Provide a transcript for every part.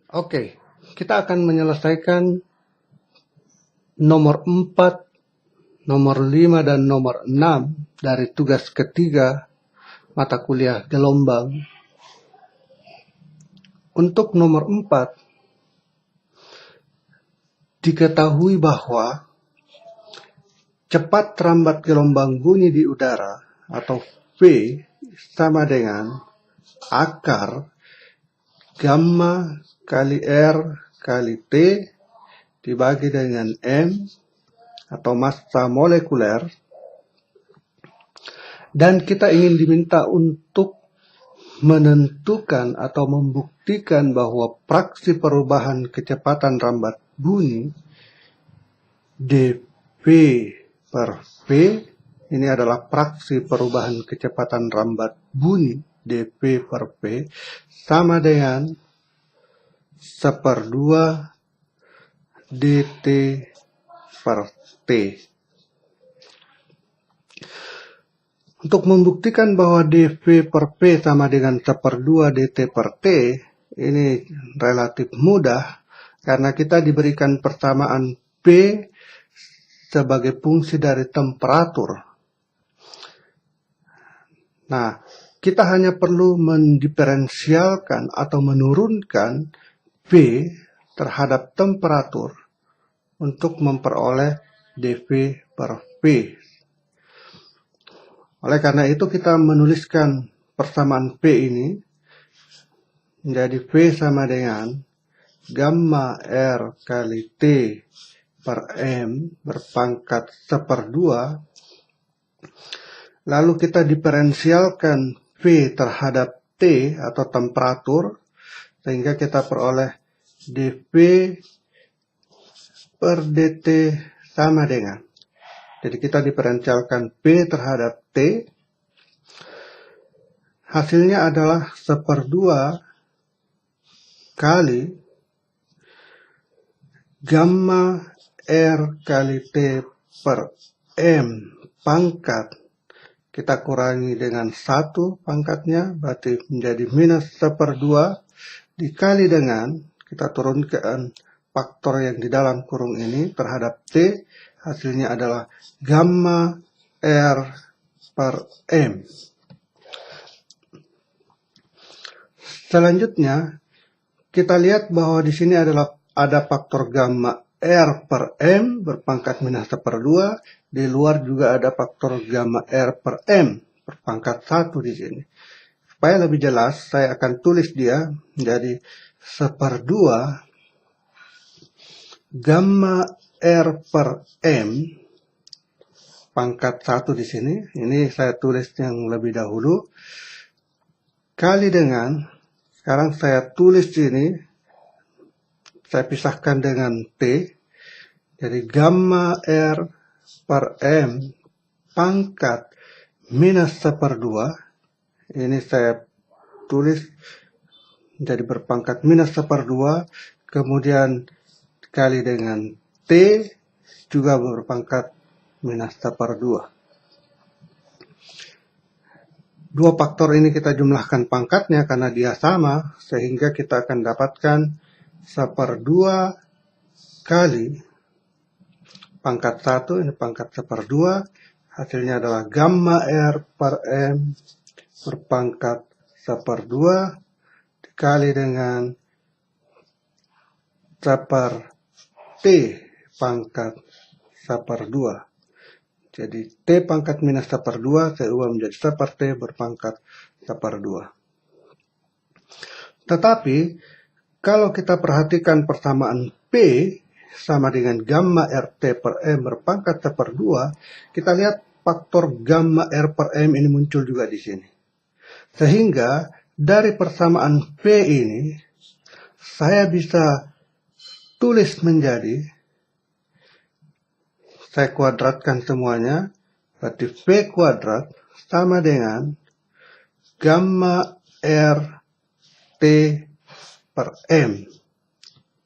Oke, kita akan menyelesaikan nomor 4, nomor 5, dan nomor 6 dari tugas ketiga mata kuliah gelombang. Untuk nomor 4, diketahui bahwa cepat rambat gelombang bunyi di udara atau V sama dengan akar gamma kali R kali T dibagi dengan M atau massa molekuler, dan kita ingin diminta untuk menentukan atau membuktikan bahwa praksi perubahan kecepatan rambat bunyi dV per V ini adalah praksi perubahan kecepatan rambat bunyi dV per V sama dengan 1/2 dt per T. Untuk membuktikan bahwa dV per P sama dengan 1/2 dt per T, ini relatif mudah karena kita diberikan persamaan P sebagai fungsi dari temperatur. Nah, kita hanya perlu mendiferensialkan atau menurunkan P terhadap temperatur untuk memperoleh dV per P. Oleh karena itu kita menuliskan persamaan P ini menjadi V sama dengan gamma R kali T per M berpangkat 1/2. Lalu kita diferensialkan V terhadap T atau temperatur sehingga kita peroleh dV per dt sama dengan. Jadi kita diferensialkan P terhadap T. Hasilnya adalah 1/2 kali gamma R kali T per M pangkat. Kita kurangi dengan 1 pangkatnya, berarti menjadi minus 1/2 dikali dengan, kita turunkan faktor yang di dalam kurung ini terhadap T, hasilnya adalah gamma R per M. Selanjutnya, kita lihat bahwa di sini ada faktor gamma R per M berpangkat minus 1/2. Di luar juga ada faktor gamma R per M berpangkat 1 di sini. Supaya lebih jelas, saya akan tulis dia menjadi 1/2 gamma R per M pangkat 1 di sini. Ini saya tulis yang lebih dahulu. Kali dengan, sekarang saya tulis ini, saya pisahkan dengan T. Jadi gamma R per M pangkat minus 1/2. Ini saya tulis jadi berpangkat minus 1/2. Kemudian kali dengan T juga berpangkat minus 1/2. Dua faktor ini kita jumlahkan pangkatnya karena dia sama, sehingga kita akan dapatkan 1/2 kali pangkat 1, ini pangkat 1/2, hasilnya adalah gamma R per M berpangkat 1/2 dikali dengan 1/T pangkat 1/2. Jadi T pangkat minus 1/2 saya ubah menjadi 1/T berpangkat 1/2. Tetapi kalau kita perhatikan persamaan P sama dengan gamma RT per M berpangkat 1/2, kita lihat faktor gamma R per M ini muncul juga di sini. Sehingga dari persamaan P ini, saya bisa tulis menjadi, saya kuadratkan semuanya, berarti V kuadrat sama dengan gamma R T per M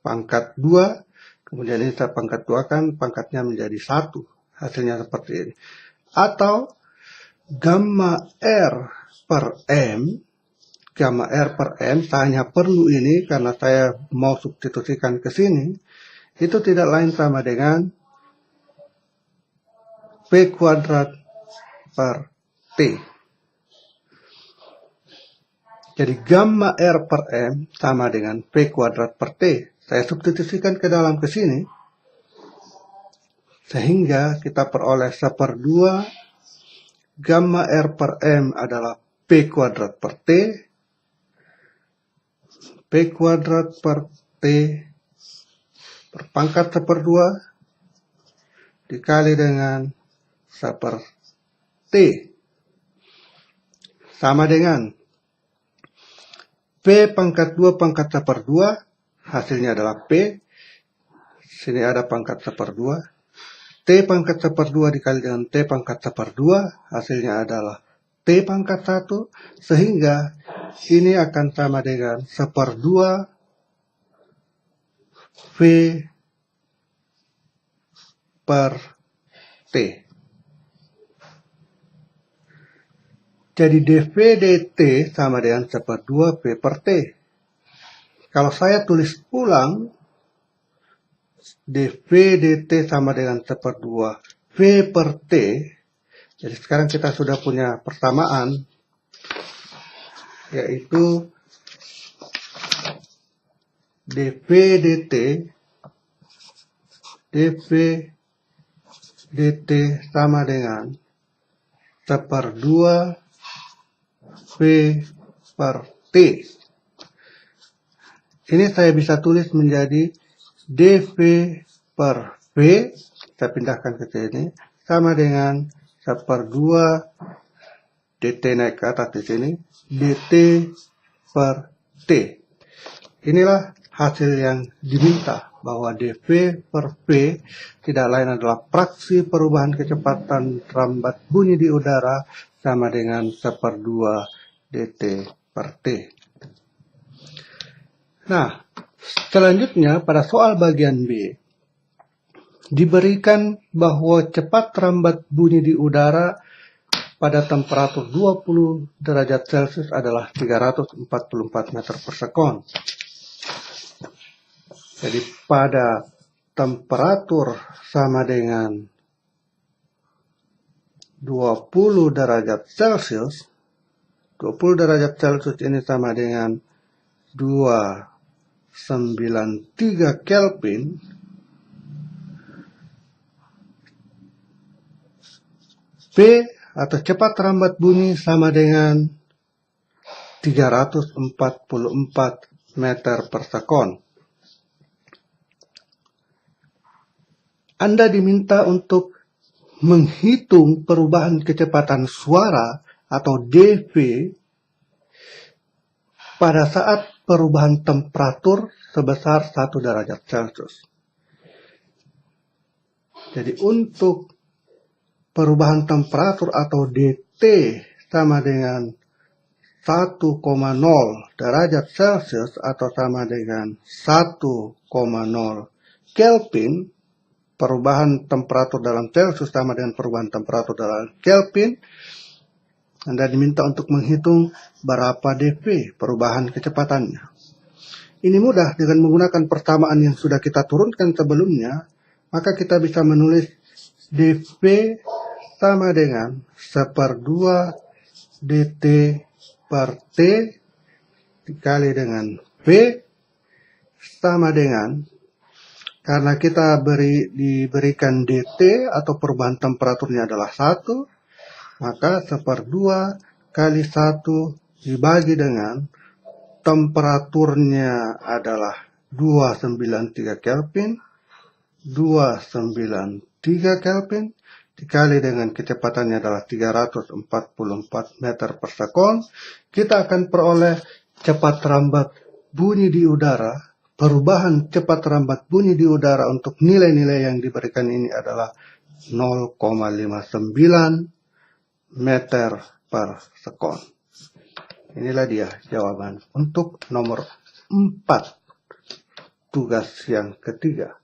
pangkat 2. Kemudian ini saya pangkat 2 kan, pangkatnya menjadi 1. Hasilnya seperti ini. Atau gamma R per M gamma R per M, saya hanya perlu ini karena saya mau substitusikan ke sini, itu tidak lain sama dengan P kuadrat per T. Jadi gamma R per M sama dengan P kuadrat per T. Saya substitusikan ke dalam ke sini, sehingga kita peroleh 1/2 gamma R per M adalah P kuadrat per T. P kuadrat per T per pangkat 1/2 dikali dengan 1/T sama dengan P pangkat 2 pangkat 1/2, hasilnya adalah P. Sini ada pangkat 1/2. T pangkat 1/2 dikali dengan T pangkat 1/2, hasilnya adalah T pangkat 1, sehingga ini akan sama dengan 1/2 V per T. Jadi dV dt sama dengan 1/2 V per T. Kalau saya tulis ulang, dV dt sama dengan 1/2 V per T. Jadi sekarang kita sudah punya persamaan, yaitu dV dt sama dengan 1/2 V per T. Ini saya bisa tulis menjadi dV per V, saya pindahkan ke sini, sama dengan 1/2 dt naik ke atas di sini, dt per T. Inilah hasil yang diminta, bahwa dV per V tidak lain adalah fraksi perubahan kecepatan rambat bunyi di udara sama dengan 1/2 dt per T. Nah, selanjutnya pada soal bagian B, diberikan bahwa cepat rambat bunyi di udara pada temperatur 20 derajat Celcius adalah 344 meter per sekon. Jadi pada temperatur sama dengan 20 derajat Celcius, 20 derajat Celcius ini sama dengan 293 Kelvin. P atau cepat rambat bunyi sama dengan 344 meter per sekon. Anda diminta untuk menghitung perubahan kecepatan suara atau dV pada saat perubahan temperatur sebesar 1 derajat Celcius. Jadi untuk perubahan temperatur atau dt sama dengan 1,0 derajat Celcius atau sama dengan 1,0 Kelvin, perubahan temperatur dalam Celcius sama dengan perubahan temperatur dalam Kelvin, Anda diminta untuk menghitung berapa dV perubahan kecepatannya. Ini mudah dengan menggunakan persamaan yang sudah kita turunkan sebelumnya, maka kita bisa menulis dV sama dengan 1/2 dt per T dikali dengan V sama dengan, karena kita diberikan dt atau perubahan temperaturnya adalah 1, maka 1/2 kali 1 dibagi dengan temperaturnya adalah 293 Kelvin, 293 Kelvin, dikali dengan kecepatannya adalah 344 meter per sekon, kita akan peroleh cepat rambat bunyi di udara. Perubahan cepat rambat bunyi di udara untuk nilai-nilai yang diberikan ini adalah 0,59 meter per sekon. Inilah dia jawaban untuk nomor 4, tugas yang ketiga.